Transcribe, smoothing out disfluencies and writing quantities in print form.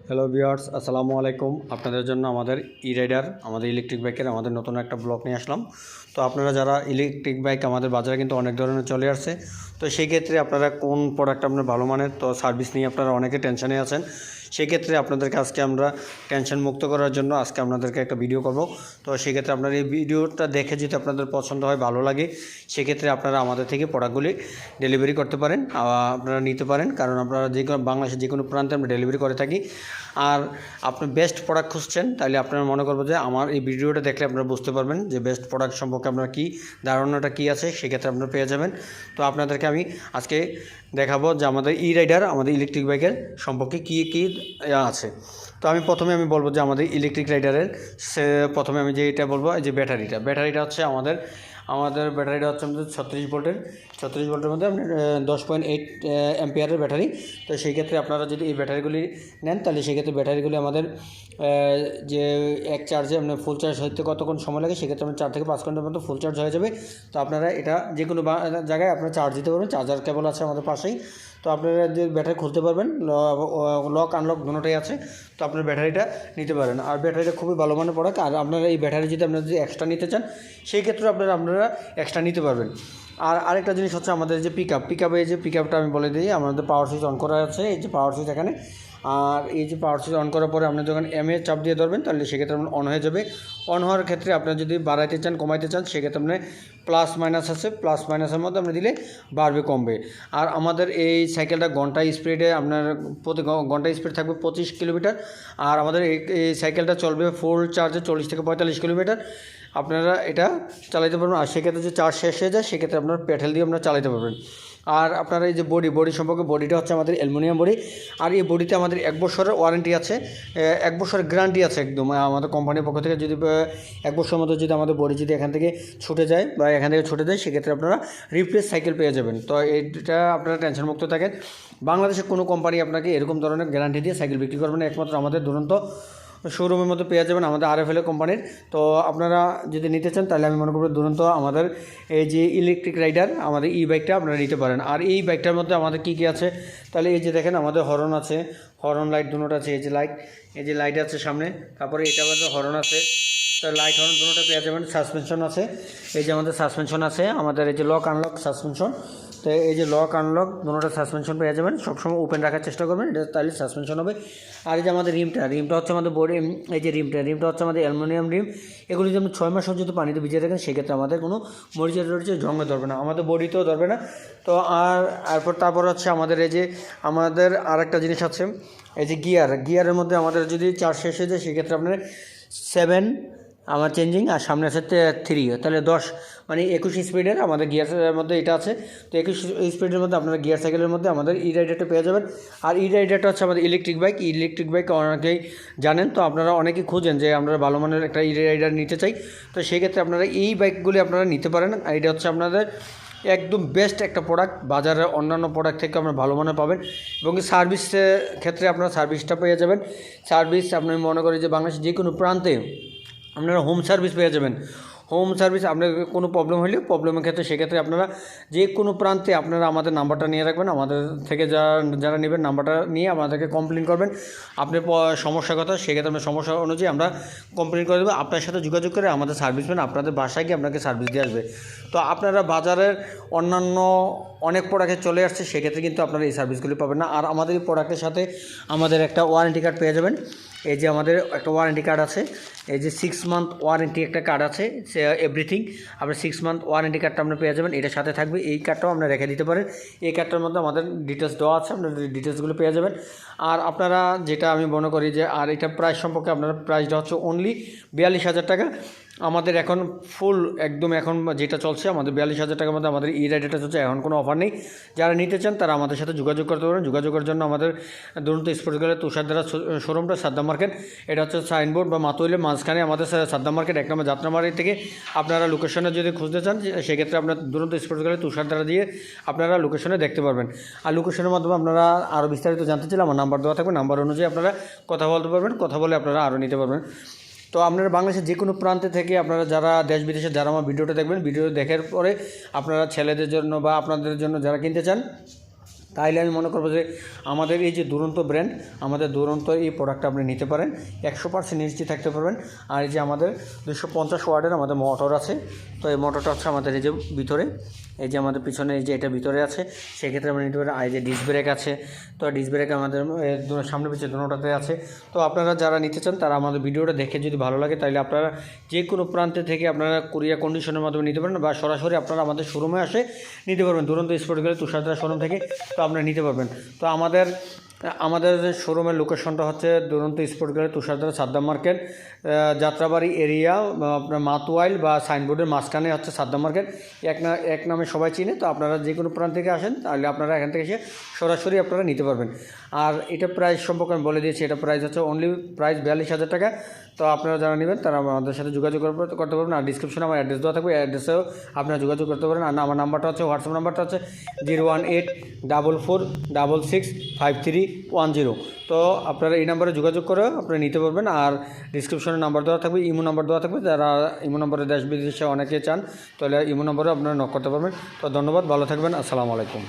Hello viewers, আসসালামু আলাইকুম। আপনাদের জন্য আমাদের রাইডার, আমাদের ইলেকট্রিক বাইকের আমাদের নতুন একটা ব্লগ নিয়ে আসলাম। তো আপনারা যারা ইলেকট্রিক বাইক আমাদের বাজারে কিন্তু অনেক ধরনের চলে আসছে, তো সেই ক্ষেত্রে আপনারা কোন প্রোডাক্ট আপনার ভালো মানের, তো সার্ভিস নিয়ে আপনারা অনেকে টেনশনে আছেন। সেই ক্ষেত্রে আপনাদেরকে আজকে আমরা টেনশন মুক্ত করার জন্য আজকে আপনাদেরকে একটা ভিডিও করব। তো সেক্ষেত্রে আপনারা এই ভিডিওটা দেখে যদি আপনাদের পছন্দ হয়, ভালো লাগে, সেক্ষেত্রে আপনারা আমাদের থেকে প্রোডাক্টগুলি ডেলিভারি করতে পারেন, আপনারা নিতে পারেন। কারণ আপনারা যে কোনো বাংলাদেশের যে কোনো প্রান্তে আমরা ডেলিভারি করে থাকি। আর আপনি বেস্ট প্রোডাক্ট খুঁজছেন, তাহলে আপনারা মনে করবো যে আমার এই ভিডিওটা দেখলে আপনারা বুঝতে পারবেন যে বেস্ট প্রোডাক্ট সম্পর্কে আপনার কী ধারণাটা কী আছে, সেক্ষেত্রে আপনারা পেয়ে যাবেন। তো আপনাদেরকে আমি আজকে দেখাবো যে আমাদের রাইডার, আমাদের ইলেকট্রিক বাইকের সম্পর্কে কী কী আছে। তো প্রথমে বলবো যে আমাদের ইলেকট্রিক রাইডারের প্রথমে আমি যেটা বলবো, যে ব্যাটারিটা হচ্ছে আমাদের ব্যাটারিটা হচ্ছে আমাদের 36 ভোল্টের মধ্যে আপনি 10.8 অ্যাম্পিয়ারের ব্যাটারি। তো সেই ক্ষেত্রে আপনারা যদি এই ব্যাটারিগুলি নেন, তাহলে সেক্ষেত্রে ব্যাটারিগুলি আমাদের যে এক চার্জে আপনার ফুল চার্জ হতে কতক্ষণ সময় লাগে, সেক্ষেত্রে আপনার 4 থেকে 5 ঘন্টার মতো ফুল চার্জ হয়ে যাবে। তো আপনারা এটা যে কোনো জায়গায় আপনারা চার্জ দিতে পারবেন, চার্জার কেবল আছে আমাদের পাশেই। তো আপনারা যে ব্যাটারি খুলতে পারবেন, লক আনলক দুটোই আছে। তো আপনার ব্যাটারিটা নিতে পারেন, আর ব্যাটারিটা খুবই ভালো মানের প্রোডাক্ট। আর আপনারা এই ব্যাটারি যদি আপনারা যদি এক্সট্রা নিতে চান, সেই ক্ষেত্রে আপনারা এক্সট্রা নিতে পারবেন। আর আরেকটা জিনিস হচ্ছে আমাদের যে পিকআপে, এই যে পিকআপটা আমি বলে দিই, আমাদের পাওয়ার সুইচ অন করা আছে, এই যে পাওয়ার সুইচ এখানে। আর এই যে পাওয়ার সুইচ অন করার পরে আপনি যখন চাপ দিয়ে ধরবেন, তাহলে সেক্ষেত্রে আপনার অন হয়ে যাবে। অন হওয়ার ক্ষেত্রে আপনার যদি বাড়াইতে চান, কমাইতে চান, সেক্ষেত্রে আপনি প্লাস মাইনাস আছে, প্লাস মাইনাসের মধ্যে আপনি দিলে বাড়বে কমবে। আর আমাদের এই সাইকেলটা ঘন্টায় স্পিডে আপনার প্রতি ঘন্টায় স্পিড থাকবে 25 কিলোমিটার। আর আমাদের এই সাইকেলটা চলবে ফুল চার্জে 40 থেকে 45 কিলোমিটার আপনারা এটা চালাতে পারবেন। আর সেক্ষেত্রে যদি চার্জ শেষ হয়ে যায়, সেক্ষেত্রে আপনার পেট্রোল দিয়ে আপনারা চালাতে পারবেন। আর আপনারা এই যে বডি সম্পর্কে, বডিটা হচ্ছে আমাদের অ্যালুমিনিয়াম বডি। আর এই বডিতে আমাদের 1 বছরের ওয়ারেন্টি আছে, 1 বছরের গ্যারান্টি আছে একদম আমাদের কোম্পানির পক্ষ থেকে। যদি 1 বছরের মধ্যে যদি আমাদের বডি যদি এখান থেকে ছুটে যায় বা এখান থেকে ছুটে যায়, সেক্ষেত্রে আপনারা রিপ্লেস সাইকেল পেয়ে যাবেন। তো এটা আপনারা টেনশনমুক্ত থাকেন। বাংলাদেশের কোনো কোম্পানি আপনাকে এরকম ধরনের গ্যারান্টি দিয়ে সাইকেল বিক্রি করবেন না, একমাত্র আমাদের দুরন্ত শোরুমের মধ্যে পেয়ে যাবেন, আমাদের RFL কোম্পানির। তো আপনারা যদি নিতে চান, তাহলে আমি মনে করব দুরন্ত আমাদের এই যে ইলেকট্রিক রাইডার, আমাদের বাইকটা আপনারা নিতে পারেন। আর এই বাইকটার মধ্যে আমাদের কী কী আছে, তাহলে এই যে দেখেন, আমাদের হর্ন আছে, হর্ন লাইট দুটো আছে। এই যে লাইট আছে সামনে, তারপরে এটার মধ্যে হর্ন আছে, তো লাইট হর্ন দুটোটা পেয়ে যাবেন। সাসপেনশন আছে, এই যে আমাদের সাসপেনশন আছে, আমাদের এই যে লক আনলক সাসপেনশন। তো এই যে লক আনলক দুটোটা সাসপেনশন পেয়ে যাবেন। সবসময় ওপেন রাখার চেষ্টা করবেন, এটা তাহলে সাসপেনশন হবে। আর এই যে আমাদের রিমটা হচ্ছে আমাদের বডি, এই যে রিমটা হচ্ছে আমাদের অ্যালুমিনিয়াম রিম। এগুলি যদি আপনি 6 মাস যদি পানিতে ভিজিয়ে রাখেন, সেক্ষেত্রে আমাদের কোনো মরিচা জঙ্গে ধরবে না, আমাদের বডিতেও ধরবে না। তো তারপর হচ্ছে আমাদের এই যে আমাদের আরেকটা জিনিস আছে, এই যে গিয়ারের মধ্যে আমাদের যদি চার্জ শেষ হয়ে যায়, সেক্ষেত্রে আপনার 7 আমার চেঞ্জিং, আর সামনে আছে 3, তাহলে 10, মানে 21 স্পিডের আমাদের গিয়ারের মধ্যে এটা আছে। তো 21 স্পিডের মধ্যে আপনারা গিয়ার সাইকেলের মধ্যে আমাদের রাইডারটা পেয়ে যাবেন। আর রাইডারটা হচ্ছে আমাদের ইলেকট্রিক বাইক অনেকেই জানেন। তো আপনারা অনেকেই খুঁজেন যে আমরা ভালো মানের একটা রাইডার নিতে চাই, তো সেই ক্ষেত্রে আপনারা এই বাইকগুলি আপনারা নিতে পারেন। এটা হচ্ছে আপনাদের একদম বেস্ট একটা প্রোডাক্ট, বাজারের অন্যান্য প্রোডাক্ট থেকে আপনারা ভালো মানের পাবেন। এবং সার্ভিসের ক্ষেত্রে আপনারা সার্ভিসটা পেয়ে যাবেন। সার্ভিস আপনি মনে করেন যে বাংলাদেশের যে কোনো প্রান্তে আপনারা হোম সার্ভিস পেয়ে যাবেন। হোম সার্ভিস আপনার কোনো প্রবলেম হলে, প্রবলেমের ক্ষেত্রে সেক্ষেত্রে আপনারা যে কোনো প্রান্তে আপনারা আমাদের নাম্বারটা নিয়ে রাখবেন, আমাদের থেকে যারা নেবেন নাম্বারটা নিয়ে আমাদেরকে কমপ্লেন করবেন আপনার সমস্যার কথা। সেক্ষেত্রে আপনার সমস্যা অনুযায়ী আমরা কমপ্লেন করে দেবো, আপনার সাথে যোগাযোগ করে আমাদের সার্ভিসম্যান আপনাদের বাসায় গিয়ে আপনাকে সার্ভিস দিয়ে আসবে। তো আপনারা বাজারের অন্যান্য অনেক প্রোডাক্টে চলে আসছে, সেক্ষেত্রে কিন্তু আপনারা এই সার্ভিসগুলি পাবেন না। আর আমাদের এই প্রোডাক্টের সাথে আমাদের একটা ওয়ারেন্টি কার্ড পেয়ে যাবেন। এই যে আমাদের একটা ওয়ারেন্টি কার্ড আছে, এই যে 6 মান্থ ওয়ারেন্টি একটা কার্ড আছে, সে এভরিথিং আপনার 6 মান্থ ওয়ারেন্টি কার্ডটা আপনার পেয়ে যাবেন, এটার সাথে থাকবে। এই কার্ডটাও আপনারা রেখে দিতে পারেন, এই কার্ডটার মধ্যে আমাদের ডিটেলস দেওয়া আছে, আপনার ডিটেলসগুলো পেয়ে যাবেন। আর আপনারা যেটা আমি মনে করি যে, আর এটা প্রাইস সম্পর্কে, আপনার প্রাইসটা হচ্ছে অনলি 42,000 টাকা। আমাদের এখন ফুল একদম এখন যেটা চলছে, আমাদের 42,000 টাকার মধ্যে আমাদের রাইডারটা চলছে, এখন কোনো অফার নেই। যারা নিতে চান তারা আমাদের সাথে যোগাযোগ করতে পারেন। যোগাযোগের জন্য আমাদের দুরন্ত স্পোর্টস গ্যালারি তুষারধারা শোরুমটা সাদ্দাম মার্কেট, এটা হচ্ছে সাইনবোর্ড বা মাতুইলের মাঝখানে আমাদের সাদ্দাম মার্কেট 1 নম্বর যাত্রাবাড়ি থেকে আপনারা লোকেশনে যদি খুঁজতে চান, সেক্ষেত্রে আপনার দুরন্ত স্পোর্টস গ্যালারি তুষারধারা দিয়ে আপনারা লোকেশনে দেখতে পারবেন। আর লোকেশনের মাধ্যমে আপনারা আরও বিস্তারিত জানতে চাইলে আমার নাম্বার দেওয়া থাকবে, নাম্বার অনুযায়ী আপনারা কথা বলতে পারবেন, কথা বলে আপনারা আরও নিতে পারবেন। তো আপনারা বাংলাদেশের যে কোনো প্রান্তে থেকে আপনারা যারা দেশ বিদেশে যারা আমার ভিডিওটা দেখবেন, ভিডিও দেখার পরে আপনারা ছেলেদের জন্য বা আপনাদের জন্য যারা কিনতে চান, তাইলে আমি মনে করবো যে আমাদের এই যে দুরন্ত ব্র্যান্ড, আমাদের দুরন্ত এই প্রোডাক্টটা আপনি নিতে পারেন, 100% নিশ্চিত থাকতে পারবেন। আর এই যে আমাদের 250 ওয়াটের আমাদের মোটর আছে, তো এই মোটরটা হচ্ছে আমাদের এই যে ভিতরে, এই যে আমাদের পিছনে এই যে এটা ভিতরে আছে, সেক্ষেত্রে আমরা নিতে পারি। আর এই যে ডিস্ক ব্রেক আছে, তো ডিস্ক ব্রেক আমাদের সামনে পিছিয়ে দুটোটাতে আছে। তো আপনারা যারা নিতে চান তারা আমাদের ভিডিওটা দেখে যদি ভালো লাগে তাহলে আপনারা যে কোনো প্রান্তে থেকে আপনারা কুরিয়ার কন্ডিশনের মাধ্যমে নিতে পারেন, বা সরাসরি আপনারা আমাদের শোরুমে আসে নিতে পারবেন। দুরন্ত স্পোর্ট গেলে তুষারধারা শোরুম থেকে তো আপনারা নিতে পারবেন। তো আমাদের শোরুমের লোকেশনটা হচ্ছে দুরন্ত স্পোর্ট গেলে তুষারধারা সাদ্দাম মার্কেট, যাত্রাবাড়ি এরিয়া, আপনার মাতুয়াইল বা সাইনবোর্ডের মাঝখানে হচ্ছে সাদ্দাম মার্কেট, এক নামে সবাই চিনে। তো আপনারা যে কোনো প্রান্ত থেকে আসেন তাহলে আপনারা এখান থেকে এসে সরাসরি আপনারা নিতে পারবেন। আর এটা প্রাইস সম্পর্কে আমি বলে দিয়েছি, এটা প্রাইস হচ্ছে অনলি প্রাইস 42,000 টাকা। তো আপনারা যারা নেবেন তারা আমাদের সাথে যোগাযোগ করতে পারবেন। আর ডিসক্রিপশনে আমার অ্যাড্রেস দেওয়া থাকবে, অ্যাড্রেসেও আপনারা যোগাযোগ করতে পারেন। আর আমার নাম্বারটা হচ্ছে, হোয়াটসঅ্যাপ নাম্বারটা হচ্ছে 01844465310। তো আপনারা এই নাম্বারে যোগাযোগ করে আপনারা নিতে পারবেন। আর ডিসক্রিপশনে নাম্বার দেওয়া থাকবে, ইমো নাম্বার দেওয়া থাকবে, যারা ইমো নম্বরে দেশ বিদেশে অনেকে চান তাহলে ইমো নম্বরে আপনারা নক করতে পারবেন। তো ধন্যবাদ, ভালো থাকবেন, আসসালামু আলাইকুম।